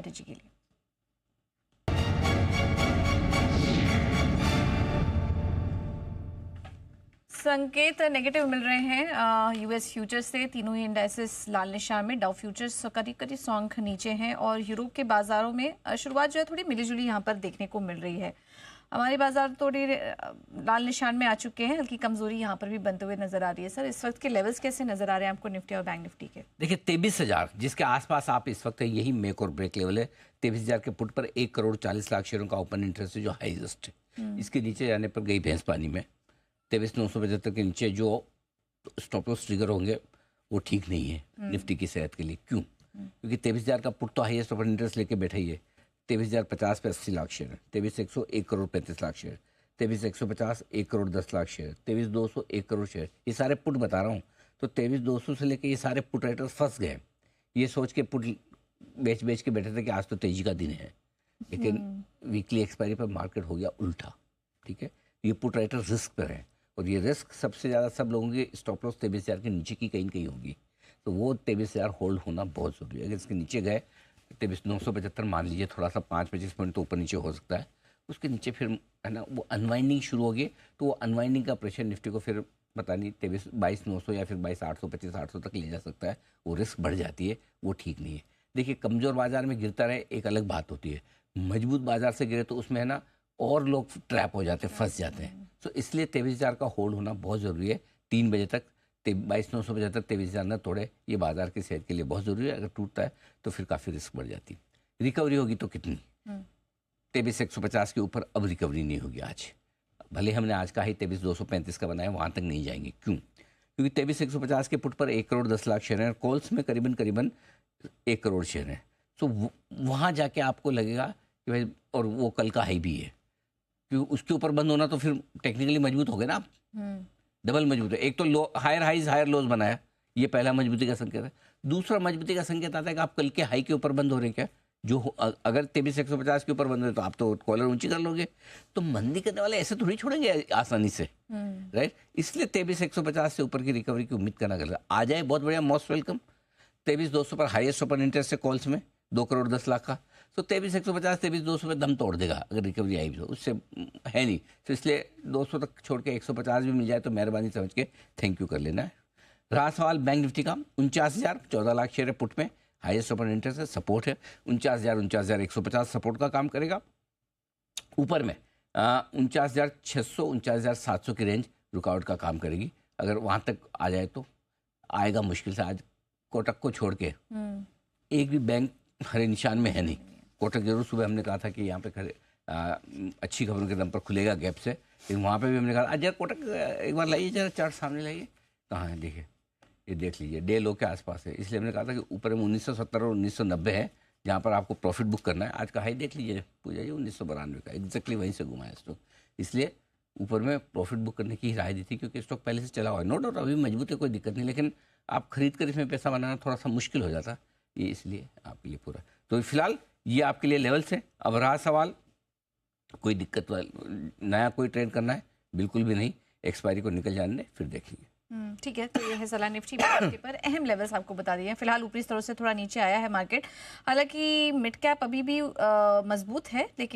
Strategy के लिए। संकेत नेगेटिव मिल रहे हैं यूएस फ्यूचर्स से। तीनों ही इंडेक्सेस लाल निशान में। डाउ फ्यूचर्स करीब करीब 100 अंक नीचे हैं और यूरोप के बाजारों में शुरुआत जो है थोड़ी मिलीजुली यहाँ पर देखने को मिल रही है। हमारे बाजार थोड़ी लाल निशान में आ चुके हैं, हल्की कमजोरी यहाँ पर भी बनते हुए नजर आ रही है। सर, इस वक्त के लेवल्स कैसे नजर आ रहे हैं आपको निफ्टी और बैंक निफ्टी के? देखिए 23,000 जिसके आसपास आप इस वक्त है, यही मेक और ब्रेक लेवल है। 23,000 के पुट पर 1,40,00,000 शेयरों का ओपन इंटरेस्ट है जो हाईएस्ट है। इसके नीचे जाने पर गई भैंस पानी में। 23,975 के नीचे जो स्टॉप लॉस ट्रिगर होंगे वो ठीक नहीं है निफ्टी की सेहत के लिए। क्यों? क्योंकि 23,000 का पुट तो हाईएस्ट ओपन इंटरेस्ट लेके बैठा ही है। 23,050 पे 80 लाख शेयर है। 23,100 1,35,00,000 शेयर। 23,150 1,10,00,000 शेयर। 23,200 1 करोड़ शेयर। ये सारे पुट बता रहा हूँ। तो 23,200 से लेके ये सारे पुट राइटर्स फंस गए, ये सोच के पुट बेच बेच के बैठे थे कि आज तो तेजी का दिन है। लेकिन वीकली एक्सपायरी पर मार्केट हो गया उल्टा। ठीक है, ये पुट राइटर रिस्क पर है और ये रिस्क सबसे ज़्यादा सब लोगों की स्टॉप लॉस 23,000 के नीचे की कहीं कहीं होगी। तो वो 23,000 होल्ड होना बहुत ज़रूरी है। अगर इसके नीचे गए 23,975 मान लीजिए, थोड़ा सा 5-25 पॉइंट तो ऊपर नीचे हो सकता है। उसके नीचे फिर है ना वो अनवाइंडिंग शुरू होगी, तो वो अनवाइंडिंग का प्रेशर निफ्टी को फिर पता नहीं 22,900 या फिर 22,800 25,800 तक ले जा सकता है। वो रिस्क बढ़ जाती है, वो ठीक नहीं है। देखिए कमज़ोर बाजार में गिरता रहे एक अलग बात होती है, मजबूत बाजार से गिरे तो उसमें है ना और लोग ट्रैप हो जाते हैं, फंस जाते हैं। तो इसलिए 23,000 का होल्ड होना बहुत ज़रूरी है। 3 बजे तक 22,975 23,000 न तोड़े, ये बाजार की सेहत के लिए बहुत ज़रूरी है। अगर टूटता है तो फिर काफ़ी रिस्क बढ़ जाती है। रिकवरी होगी तो कितनी? 23,150 के ऊपर अब रिकवरी नहीं होगी आज। भले हमने आज का ही 23,235 का बनाया, वहाँ तक नहीं जाएंगे। क्यों? क्योंकि 23,150 के पुट पर 1,10,00,000 शेयर हैं, कॉल्स में करीबन 1 करोड़ शेयर हैं। सो वहाँ जाके आपको लगेगा कि भाई, और वो कल का हाई भी है, क्योंकि उसके ऊपर बंद होना तो फिर टेक्निकली मजबूत हो गए ना आप। डबल मजबूत है। एक तो लो हायर हाइज हायर लोज बनाया, ये पहला मजबूती का संकेत है। दूसरा मजबूती का संकेत आता है कि आप कल के हाई के ऊपर बंद हो रहे हैं क्या? जो अगर 23,150 के ऊपर बंद हो तो आप तो कॉलर ऊंची कर लोगे। तो मंदी करने वाले ऐसे थोड़ी छोड़ेंगे आसानी से, राइट? इसलिए 23,150 से ऊपर की रिकवरी की उम्मीद करना गलत। आ जाए बहुत बढ़िया, मोस्ट वेलकम। 23,200 पर हाईएस्ट ओपन इंटरेस्ट है कॉल्स में, 2,10,00,000 का। तो 23,150 23,200 पे दम तोड़ देगा अगर रिकवरी आई तो, उससे है नहीं। तो इसलिए 200 तक छोड़ के 150 भी मिल जाए तो मेहरबानी समझ के थैंक यू कर लेना है। रहा सवाल बैंक निफ्टी का, 49,000 14 लाख शेयर है पुट में, हाईएस्ट ओपन इंटरेस्ट है, सपोर्ट है 49,000 49,150 सपोर्ट का काम करेगा। ऊपर में 49,600 49,700 की रेंज रुकावट का काम करेगी। अगर वहाँ तक आ जाए तो आएगा मुश्किल से। आज कोटक को छोड़ के एक भी बैंक हरे निशान में है नहीं। कोटक जरूर सुबह हमने कहा था कि यहाँ पे अच्छी खबरों के दम पर खुलेगा गैप से, लेकिन वहाँ पे भी हमने कहा आज जरा कोटक एक बार लाइए, जरा चार्ट सामने लाइए। कहाँ है? देखिए, ये देख लीजिए, डे लो के आसपास है। इसलिए हमने कहा था कि ऊपर में 1970 और 1990 है जहाँ पर आपको प्रॉफिट बुक करना है। आज का हाई देख लीजिए पूजा जी, 1992 का एग्जैक्टली वहीं से घुमा है स्टॉक। इसलिए ऊपर में प्रॉफिट बुक करने की राय दी थी, क्योंकि स्टॉक पहले से चला हुआ है। नो डाउट अभी मजबूत है, कोई दिक्कत नहीं, लेकिन आप खरीद कर इसमें पैसा बनाना थोड़ा सा मुश्किल हो जाता, ये इसलिए आपके लिए पूरा। तो फिलहाल ये आपके लिए लेवल्स है। अब रहा सवाल कोई दिक्कत नया कोई ट्रेड करना है? बिल्कुल भी नहीं, एक्सपायरी को निकल जाने दें, फिर देखेंगे। ठीक है, तो ये है सलाह निफ्टी के पर अहम लेवल्स आपको बता दिए हैं। फिलहाल ऊपरी स्तरों से थोड़ा नीचे आया है मार्केट, हालांकि मिड कैप अभी भी मजबूत है, लेकिन